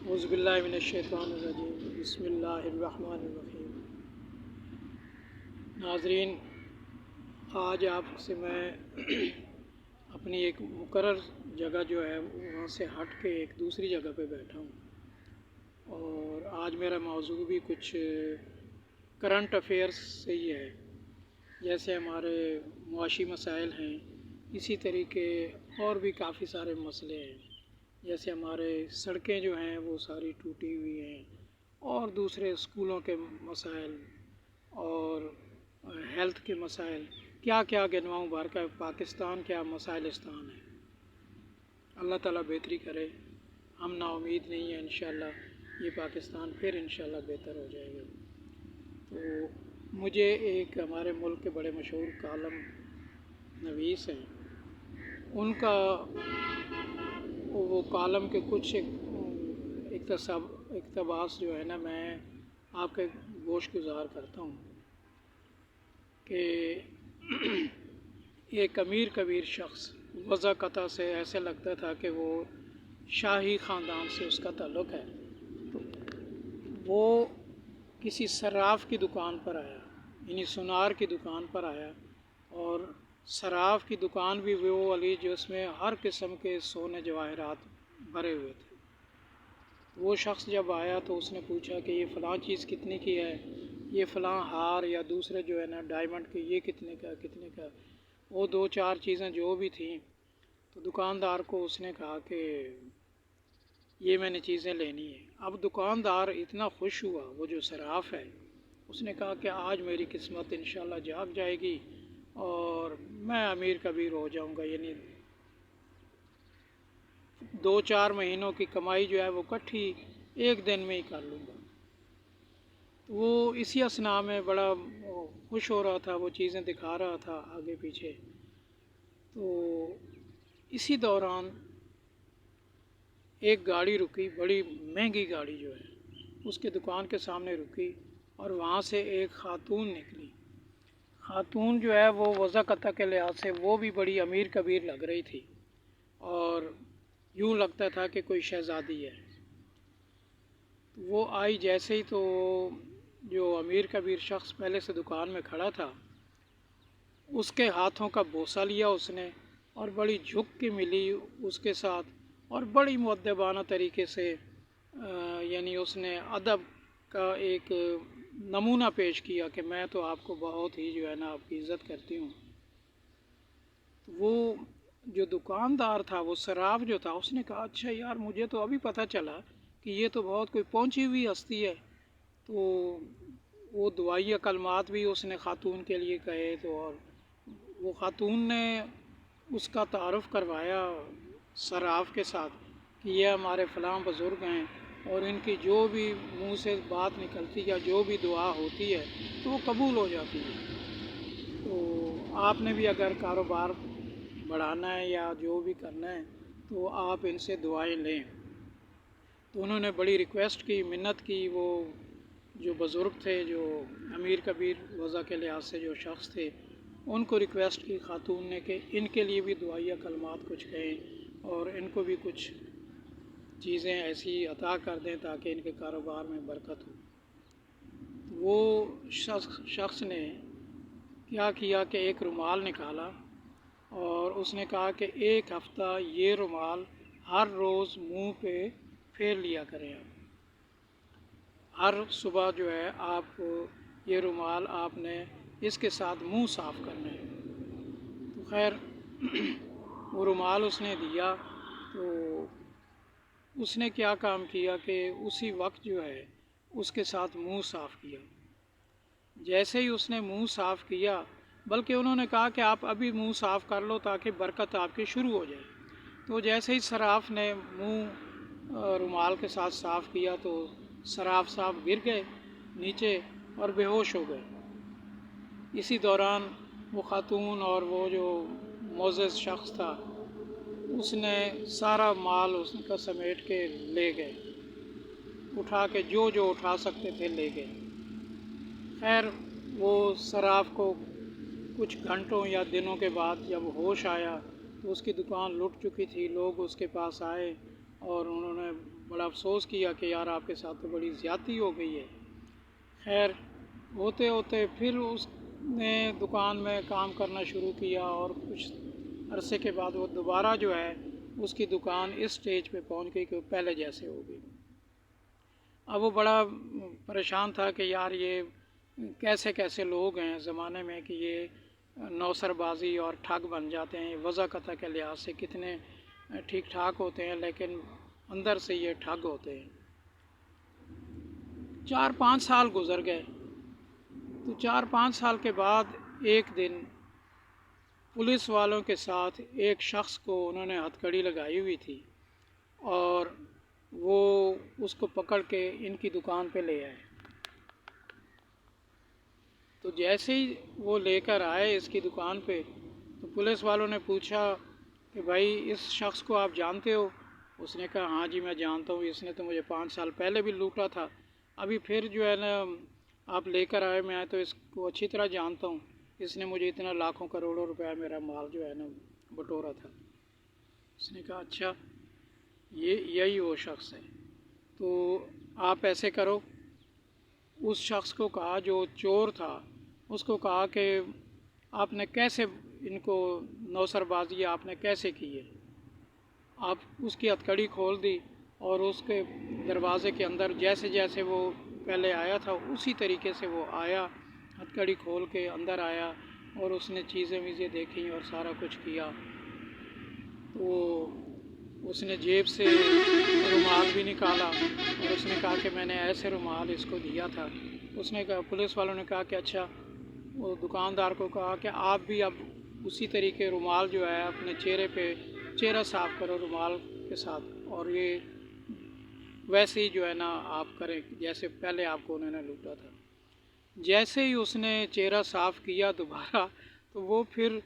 اعوذ باللہ من الشیطان الرجیم، بسم اللہ الرحمن الرحیم۔ ناظرین، آج آپ سے میں اپنی ایک مقرر جگہ جو ہے وہاں سے ہٹ کے ایک دوسری جگہ پہ بیٹھا ہوں، اور آج میرا موضوع بھی کچھ کرنٹ افیئرس سے ہی ہے۔ جیسے ہمارے معاشی مسائل ہیں، اسی طریقے اور بھی کافی سارے مسئلے ہیں۔ جیسے ہمارے سڑکیں جو ہیں وہ ساری ٹوٹی ہوئی ہیں، اور دوسرے اسکولوں کے مسائل اور ہیلتھ کے مسائل، کیا کیا گنواؤں بھر کا پاکستان کیا مسائلستان ہے۔ اللہ تعالیٰ بہتری کرے، ہم نا امید نہیں ہیں، انشاءاللہ یہ پاکستان پھر انشاءاللہ بہتر ہو جائے گا۔ تو مجھے ایک ہمارے ملک کے بڑے مشہور کالم نویس ہیں، ان کا وہ کالم کے کچھ اقتباس جو ہے نا میں آپ کے گوش گزار کرتا ہوں کہ ایک امیر کبیر شخص وضاقتہ سے ایسے لگتا تھا کہ وہ شاہی خاندان سے اس کا تعلق ہے، تو وہ کسی صراف کی دکان پر آیا، یعنی سونار کی دکان پر آیا، اور صراف کی دکان بھی وہ والی جس میں ہر قسم کے سونے جواہرات بھرے ہوئے تھے۔ وہ شخص جب آیا تو اس نے پوچھا کہ یہ فلاں چیز کتنے کی ہے، یہ فلاں ہار یا دوسرے جو ہے نا ڈائمنڈ کے، یہ کتنے کا۔ وہ دو چار چیزیں جو بھی تھیں، تو دکاندار کو اس نے کہا کہ یہ میں نے چیزیں لینی ہیں۔ اب دکاندار اتنا خوش ہوا، وہ جو صراف ہے، اس نے کہا کہ آج میری قسمت انشاءاللہ جاگ جائے گی اور میں امیر کبیر ہو جاؤں گا، یعنی 2-4 مہینوں کی کمائی جو ہے وہ کٹھی ایک دن میں ہی کر لوں گا۔ وہ اسی اثناء میں بڑا خوش ہو رہا تھا، وہ چیزیں دکھا رہا تھا آگے پیچھے۔ تو اسی دوران ایک گاڑی رکی، بڑی مہنگی گاڑی جو ہے اس کے دکان کے سامنے رکی، اور وہاں سے ایک خاتون نکلی۔ خاتون جو ہے وہ وضاقتہ کے لحاظ سے وہ بھی بڑی امیر کبیر لگ رہی تھی، اور یوں لگتا تھا کہ کوئی شہزادی ہے۔ وہ آئی جیسے ہی تو جو امیر کبیر شخص پہلے سے دکان میں کھڑا تھا، اس کے ہاتھوں کا بوسہ لیا اس نے، اور بڑی جھک کے ملی اس کے ساتھ، اور بڑی مؤدبانہ طریقے سے یعنی اس نے ادب کا ایک نمونہ پیش کیا کہ میں تو آپ کو بہت ہی جو ہے نا آپ کی عزت کرتی ہوں۔ وہ جو دکاندار تھا، وہ صراف جو تھا، اس نے کہا اچھا یار، مجھے تو ابھی پتہ چلا کہ یہ تو بہت کوئی پہنچی ہوئی ہستی ہے۔ تو وہ دعائیہ کلمات بھی اس نے خاتون کے لیے کہے، تو اور وہ خاتون نے اس کا تعارف کروایا صراف کے ساتھ کہ یہ ہمارے فلاں بزرگ ہیں، اور ان کی جو بھی منہ سے بات نکلتی یا جو بھی دعا ہوتی ہے تو وہ قبول ہو جاتی ہے۔ تو آپ نے بھی اگر کاروبار بڑھانا ہے یا جو بھی کرنا ہے تو آپ ان سے دعائیں لیں۔ تو انہوں نے بڑی ریکویسٹ کی، منت کی، وہ جو بزرگ تھے، جو امیر کبیر وضع کے لحاظ سے جو شخص تھے، ان کو ریکویسٹ کی خاتون نے کہ ان کے لیے بھی دعائیہ کلمات کچھ کہیں، اور ان کو بھی کچھ چیزیں ایسی عطا کر دیں تاکہ ان کے کاروبار میں برکت ہو۔ وہ شخص نے کیا کیا کہ ایک رومال نکالا، اور اس نے کہا کہ 1 ہفتہ یہ رومال ہر روز منہ پہ پھیر لیا کریں آپ۔ ہر صبح جو ہے آپ یہ رومال آپ نے اس کے ساتھ منہ صاف کرنا ہے۔ تو خیر وہ رومال اس نے دیا، تو اس نے کیا کام کیا کہ اسی وقت جو ہے اس کے ساتھ منہ صاف کیا۔ جیسے ہی اس نے منہ صاف کیا، بلکہ انہوں نے کہا کہ آپ ابھی منہ صاف کر لو تاکہ برکت آپ کی شروع ہو جائے۔ تو جیسے ہی صراف نے منہ رومال کے ساتھ صاف کیا تو صراف صاحب گر گئے نیچے اور بے ہوش ہو گئے۔ اسی دوران وہ خاتون اور وہ جو معزز شخص تھا، اس نے سارا مال اس کا سمیٹ کے لے گئے، اٹھا کے جو جو اٹھا سکتے تھے لے گئے۔ خیر وہ صراف کو کچھ گھنٹوں یا دنوں کے بعد جب ہوش آیا تو اس کی دکان لٹ چکی تھی، لوگ اس کے پاس آئے اور انہوں نے بڑا افسوس کیا کہ یار آپ کے ساتھ تو بڑی زیادتی ہو گئی ہے۔ خیر ہوتے ہوتے پھر اس نے دکان میں کام کرنا شروع کیا، اور کچھ عرصے کے بعد وہ دوبارہ جو ہے اس کی دکان اس سٹیج پہ پہنچ گئی کہ وہ پہلے جیسے ہو گئی۔ اب وہ بڑا پریشان تھا کہ یار یہ کیسے کیسے لوگ ہیں زمانے میں کہ یہ نوسر بازی اور ٹھگ بن جاتے ہیں، وضع قطع کے لحاظ سے کتنے ٹھیک ٹھاک ہوتے ہیں لیکن اندر سے یہ ٹھگ ہوتے ہیں۔ 4-5 سال گزر گئے، تو 4-5 سال کے بعد ایک دن پولیس والوں کے ساتھ ایک شخص کو انہوں نے ہتھ کڑی لگائی ہوئی تھی، اور وہ اس کو پکڑ کے ان کی دکان پہ لے آئے۔ تو جیسے ہی وہ لے کر آئے اس کی دکان پہ، تو پولیس والوں نے پوچھا کہ بھائی اس شخص کو آپ جانتے ہو؟ اس نے کہا ہاں جی میں جانتا ہوں، اس نے تو مجھے 5 سال پہلے بھی لوٹا تھا، ابھی پھر جو ہے نا آپ لے کر آئے، میں تو اس کو اچھی طرح جانتا ہوں، اس نے مجھے اتنا لاکھوں کروڑوں روپے میرا مال جو ہے نا بٹورا تھا۔ اس نے کہا اچھا یہی وہ شخص ہے، تو آپ ایسے کرو، اس شخص کو کہا جو چور تھا، اس کو کہا کہ آپ نے کیسے ان کو نوسر بازی آپ نے کیسے کی ہے؟ آپ اس کی ہتھ کڑی کھول دی، اور اس کے دروازے کے اندر جیسے جیسے وہ پہلے آیا تھا اسی طریقے سے وہ آیا، ہتھ کڑی کھول کے اندر آیا، اور اس نے چیزیں ویزیں دیکھیں اور سارا کچھ کیا۔ تو اس نے جیب سے رومال بھی نکالا، اور اس نے کہا کہ میں نے ایسے رومال اس کو دیا تھا۔ اس نے کہا، پولیس والوں نے کہا کہ اچھا، وہ دکاندار کو کہا کہ آپ بھی اب اسی طریقے رومال جو ہے اپنے چہرے پہ چہرہ صاف کرو رومال کے ساتھ، اور یہ ویسے ہی جو ہے نا آپ کریں جیسے پہلے آپ کو انہوں نے لوٹا تھا۔ جیسے ہی اس نے چہرہ صاف کیا دوبارہ، تو وہ پھر